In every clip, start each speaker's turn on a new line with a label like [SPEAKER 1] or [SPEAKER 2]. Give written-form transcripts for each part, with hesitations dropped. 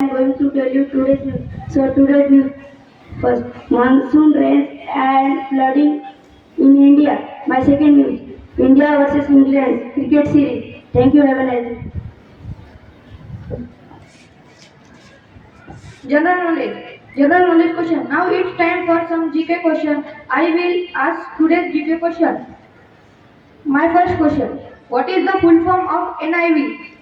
[SPEAKER 1] am going to tell you today's news. So today's news first, monsoon rains and flooding in India. My second news, India versus England cricket series. Thank you. Have a nice day.
[SPEAKER 2] General knowledge. General knowledge question. Now it's time for some GK question. I will ask today's GK question. My first question. What is the full form of NIV?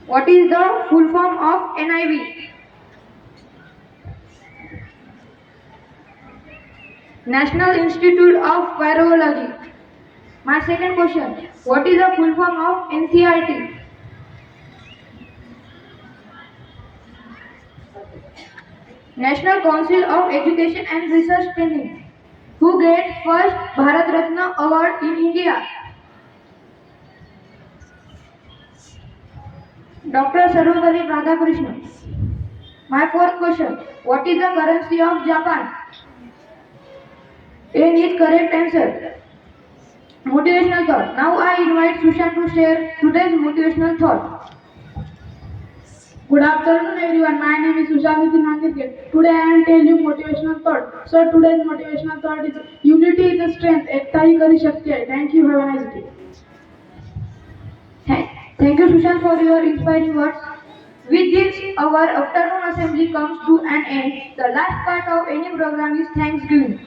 [SPEAKER 2] What is the full form of NIV? National Institute of Virology. My second question. What is the full form of NCERT? National Council of Education and Research Training. Who gets first Bharat Ratna Award in India? Dr. Sarvepalli Radhakrishnan. My fourth question. What is the currency of Japan? N is correct answer. Motivational thought. Now I invite Sushant to share today's motivational thought.
[SPEAKER 3] Good afternoon everyone. My name is Sushant Nitin. Today I am telling you motivational thought. So today's motivational thought is unity is a strength. एकता ही करी शक्ति है. Thank you. Have a nice day.
[SPEAKER 2] Thank you Sushant for your inspiring words. With this, our afternoon assembly comes to an end. The last part of any program is Thanksgiving.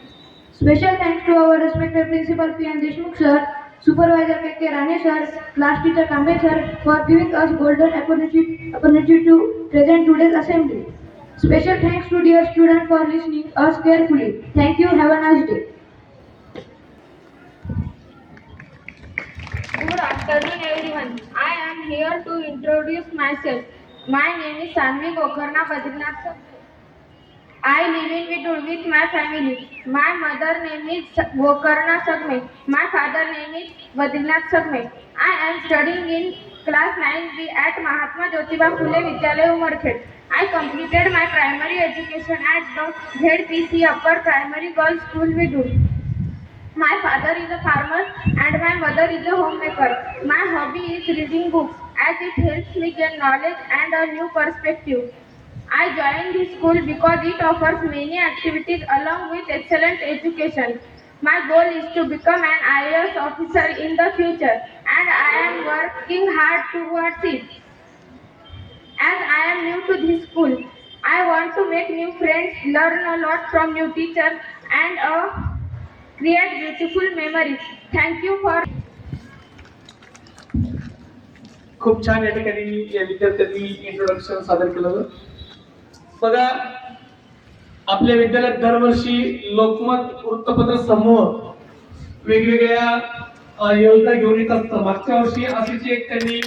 [SPEAKER 2] Special thanks to our respected Principal P.N. Deshmukh sir, Supervisor K.K. Rane sir, Class Teacher Kambe sir for giving us golden opportunity to present today's assembly. Special thanks to dear students for listening us carefully. Thank you. Have a nice day.
[SPEAKER 4] Good afternoon everyone. I am here to introduce myself. My name is Sanvi Gokarna Badrinath. I live in Vidur with my family. My mother name is Gokarna Sagme. My father name is Badrinath Sagme. I am studying in class 9B at Mahatma Jyotiba Phule Vidyalaya Umarkhed. I completed my primary education at the ZPC Upper Primary Girls School Vidur. My father is a farmer and my mother is a homemaker. My hobby is reading books as it helps me gain knowledge and a new perspective. I joined this school because it offers many activities along with excellent education. My goal is to become an IAS officer in the future and I am working hard towards it. As I am new to this school, I want to make new friends, learn a lot from new teachers and create beautiful memories. Thank you for
[SPEAKER 5] खूप छान या ठिकाणी या विद्यार्थ्यांनी introduction सादर केलं. बघा, आपल्या विद्यालयात दरवर्षी लोकमत वृत्तपत्र समूह वेगवेगळ्या योजना घेऊन येत असतात. मागच्या वर्षी अशीच एक त्यांनी